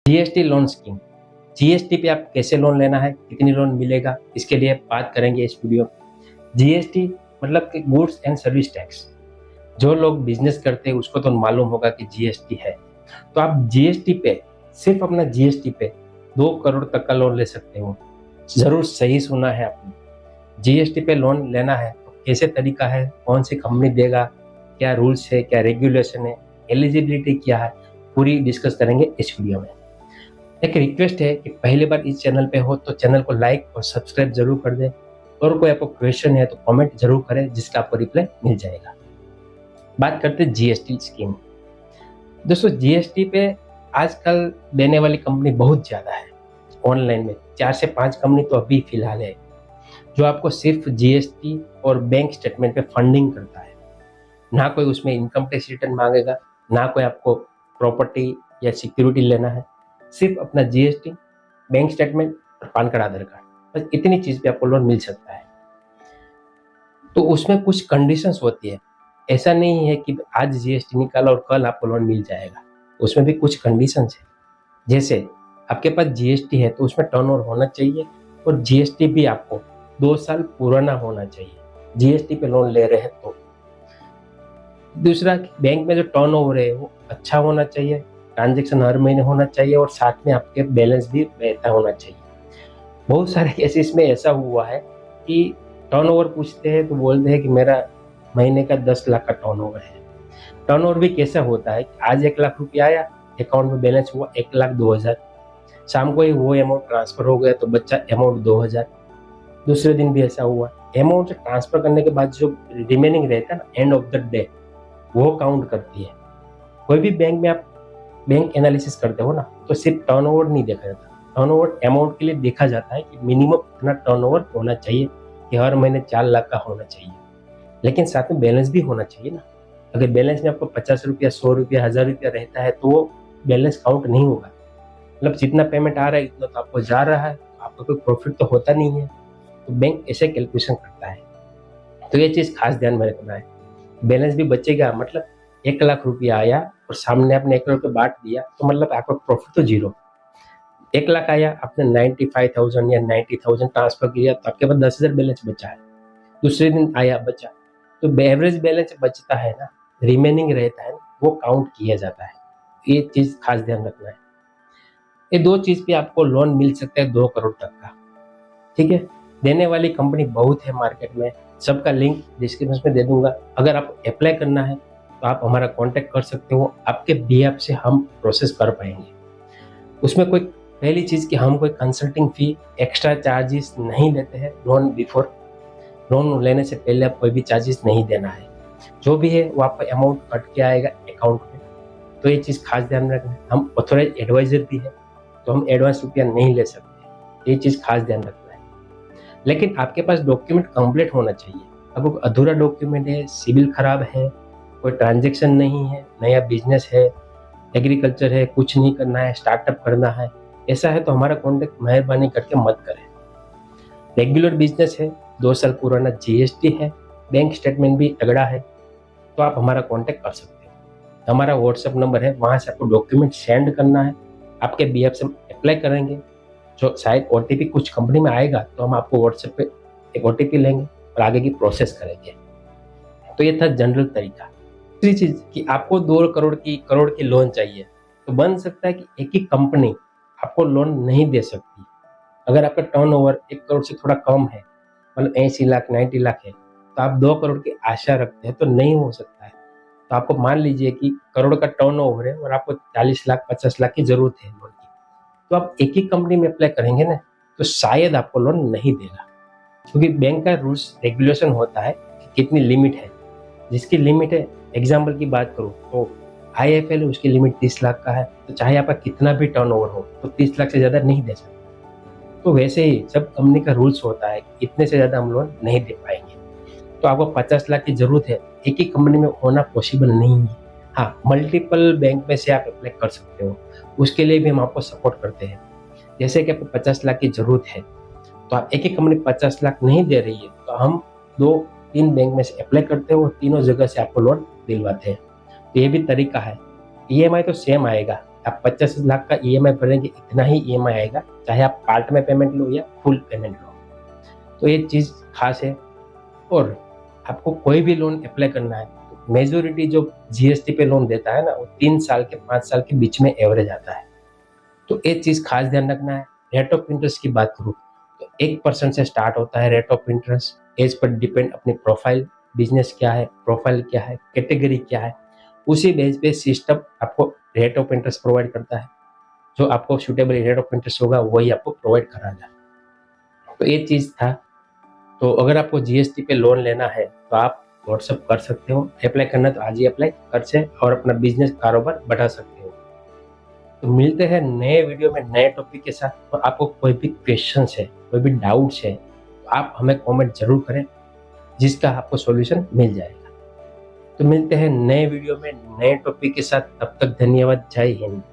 GST loan scheme. GST पे आप कैसे लोन लेना है, कितनी लोन मिलेगा, इसके लिए बात करेंगे इस वीडियो में। जीएसटी मतलब कि गुड्स एंड सर्विस टैक्स। जो लोग बिजनेस करते हैं उसको तो मालूम होगा कि जीएसटी है। तो आप जीएसटी पे, सिर्फ अपना जीएसटी पे 2 करोड़ तक का लोन ले सकते हो। जरूर सही सुना है आपने। जीएसटी पे लोन लेना है तो कैसे तरीका है, कौन सी कंपनी देगा, क्या रूल्स है, क्या रेगुलेशन है, एलिजिबिलिटी क्या है, पूरी डिस्कस करेंगे इस वीडियो में। एक रिक्वेस्ट है कि पहली बार इस चैनल पे हो तो चैनल को लाइक और सब्सक्राइब जरूर कर दें, और कोई आपको क्वेश्चन है तो कमेंट जरूर करें जिसका आपको रिप्लाई मिल जाएगा। बात करते हैं जीएसटी स्कीम। दोस्तों, जीएसटी पे आजकल देने वाली कंपनी बहुत ज़्यादा है। ऑनलाइन में 4 से 5 कंपनी तो अभी फिलहाल है जो आपको सिर्फ जीएसटी और बैंक स्टेटमेंट पे फंडिंग करता है। ना कोई उसमें इनकम टैक्स रिटर्न मांगेगा, ना कोई आपको प्रॉपर्टी या सिक्योरिटी लेना है। सिर्फ अपना जीएसटी, बैंक स्टेटमेंट और पान कार्ड, आधार कार्ड, बस इतनी चीज़ पे आपको लोन मिल सकता है। तो उसमें कुछ कंडीशंस होती है। ऐसा नहीं है कि आज जीएसटी निकाला और कल आपको लोन मिल जाएगा। उसमें भी कुछ कंडीशंस है। जैसे आपके पास जीएसटी है तो उसमें टर्नओवर होना चाहिए, और जीएसटी भी आपको 2 साल पुराना होना चाहिए जीएसटी पे लोन ले रहे हैं तो। दूसरा, बैंक में जो टर्नओवर है वो अच्छा होना चाहिए, ट्रांजैक्शन हर महीने होना चाहिए, और साथ में आपके बैलेंस भी रहता होना चाहिए। बहुत सारे केसेस में ऐसा हुआ है कि टर्नओवर पूछते हैं तो बोलते हैं कि मेरा महीने का 10 लाख का टर्नओवर है। टर्नओवर भी कैसा होता है कि आज 1 लाख रुपया आया, अकाउंट में बैलेंस हुआ 1,02,000, शाम को ही वो अमाउंट ट्रांसफर हो गया तो बच्चा अमाउंट 2,000। दूसरे दिन भी ऐसा हुआ। अमाउंट ट्रांसफर करने के बाद जो रिमेनिंग रहता है ना, एंड ऑफ द डे, वो काउंट करती है। कोई भी बैंक में आप बैंक एनालिसिस करते हो ना, तो सिर्फ टर्नओवर नहीं देखा जाता। टर्नओवर अमाउंट के लिए देखा जाता है कि मिनिमम इतना टर्नओवर होना चाहिए, कि हर महीने 4 लाख का होना चाहिए। लेकिन साथ में बैलेंस भी होना चाहिए ना। अगर बैलेंस में आपको 50 रुपया, 100 रुपया, 1000 रुपया रहता है तो वो बैलेंस काउंट नहीं होगा। मतलब जितना पेमेंट आ रहा है इतना तो आपको जा रहा है, आपका कोई प्रॉफिट तो होता नहीं है। तो बैंक ऐसे कैलकुलेशन करता है। तो ये चीज़ खास ध्यान में रखना है। बैलेंस भी बचेगा, मतलब 1 लाख रुपया आया और सामने आपने 1 करोड़ पे बांट दिया तो मतलब आपका प्रॉफिट तो 0। 1 लाख आया, आपने 95,000 या 90,000 ट्रांसफर किया तो आपके पास 10,000 बैलेंस बचा है। दूसरे दिन आया, बचा, तो एवरेज बैलेंस बचता है ना, रिमेनिंग रहता है ना, वो काउंट किया जाता है। ये चीज़ खास ध्यान रखना है। ये 2 चीज़ पे आपको लोन मिल सकता है 2 करोड़ तक का। ठीक है। देने वाली कंपनी बहुत है मार्केट में, सबका लिंक डिस्क्रिप्शन में दे दूंगा। अगर आप अप्लाई करना है तो आप हमारा कांटेक्ट कर सकते हो, आपके बिहाफ से हम प्रोसेस कर पाएंगे। उसमें कोई, पहली चीज़ कि हम कोई कंसल्टिंग फी, एक्स्ट्रा चार्जेस नहीं लेते हैं। लोन लेने से पहले आप कोई भी चार्जेस नहीं देना है। जो भी है वो आपका अमाउंट कट के आएगा अकाउंट में। तो ये चीज़ खास ध्यान रखना है। हम ऑथोराइज एडवाइजर भी है, तो हम एडवांस रुपया नहीं ले सकते। ये चीज़ खास ध्यान रखना है। लेकिन आपके पास डॉक्यूमेंट कंप्लीट होना चाहिए। अगर अधूरा डॉक्यूमेंट है, सिविल खराब है, कोई ट्रांजैक्शन नहीं है, नया बिजनेस है, एग्रीकल्चर है, कुछ नहीं करना है, स्टार्टअप करना है, ऐसा है तो हमारा कॉन्टेक्ट मेहरबानी करके मत करें। रेगुलर बिजनेस है, 2 साल पुराना जीएसटी है, बैंक स्टेटमेंट भी तगड़ा है, तो आप हमारा कॉन्टेक्ट कर सकते हो। हमारा व्हाट्सएप नंबर है, वहाँ से आपको डॉक्यूमेंट सेंड करना है। आपके बीएफ से हम अप्लाई करेंगे। जो शायद ओटीपी कुछ कंपनी में आएगा तो हम आपको व्हाट्सएप पे एक ओटीपी लेंगे और आगे की प्रोसेस करेंगे। तो ये था जनरल तरीका। दूसरी चीज़ कि आपको 2 करोड़ की लोन चाहिए, तो बन सकता है कि एक ही कंपनी आपको लोन नहीं दे सकती। अगर आपका टर्नओवर 1 करोड़ से थोड़ा कम है, मतलब 80 लाख 90 लाख है, तो आप 2 करोड़ की आशा रखते हैं तो नहीं हो सकता है। तो आपको मान लीजिए कि करोड़ का टर्नओवर है और आपको 40 लाख 50 लाख की जरूरत है लोन की, तो आप एक ही कंपनी में अप्लाई करेंगे ना, तो शायद आपको लोन नहीं देगा। क्योंकि बैंक का रूल्स रेगुलेशन होता है कि कितनी लिमिट है। जिसकी लिमिट है, एग्जाम्पल की बात करूँ तो आईएफएल, उसकी लिमिट 30 लाख का है, तो चाहे आपका कितना भी टर्नओवर हो तो 30 लाख से ज़्यादा नहीं दे सकते। तो वैसे ही सब कंपनी का रूल्स होता है कि इतने से ज़्यादा हम लोन नहीं दे पाएंगे। तो आपको 50 लाख की ज़रूरत है, एक ही कंपनी में होना पॉसिबल नहीं है। हाँ, मल्टीपल बैंक में से आप अप्लाई कर सकते हो, उसके लिए भी हम आपको सपोर्ट करते हैं। जैसे कि आपको 50 लाख की ज़रूरत है, तो आप एक ही कंपनी 50 लाख नहीं दे रही है, तो हम 2-3 बैंक में से अप्लाई करते हो और तीनों जगह से आपको लोन दिलवाते हैं। तो ये भी तरीका है। ईएमआई तो सेम आएगा, आप 50 लाख का ईएमआई भरेंगे, इतना ही ईएमआई आएगा, चाहे आप पार्ट में पेमेंट लो या फुल पेमेंट लो। तो ये चीज़ खास है। और आपको कोई भी लोन अप्लाई करना है, तो मेजोरिटी जो जीएसटी पे लोन देता है ना, वो 3 साल के 5 साल के बीच में एवरेज आता है। तो एक चीज़ खास ध्यान रखना है। रेट ऑफ इंटरेस्ट की बात करूँ तो 1% से स्टार्ट होता है रेट ऑफ इंटरेस्ट। एज पर डिपेंड अपनी प्रोफाइल, बिजनेस क्या है, प्रोफाइल क्या है, कैटेगरी क्या है, उसी बेस पे सिस्टम आपको रेट ऑफ इंटरेस्ट प्रोवाइड करता है। जो आपको सूटेबल रेट ऑफ इंटरेस्ट होगा वही आपको प्रोवाइड कराना है। तो ये चीज़ था। तो अगर आपको जीएसटी पे लोन लेना है तो आप व्हाट्सअप कर सकते हो। अप्लाई करना तो आज ही अप्लाई कर से और अपना बिजनेस कारोबार बढ़ा सकते हो। तो मिलते हैं नए वीडियो में नए टॉपिक के साथ। तो आपको कोई भी क्वेश्चंस है, कोई भी डाउट्स है, तो आप हमें कमेंट जरूर करें, जिसका आपको सॉल्यूशन मिल जाएगा। तो मिलते हैं नए वीडियो में नए टॉपिक के साथ। तब तक धन्यवाद। जय हिंद।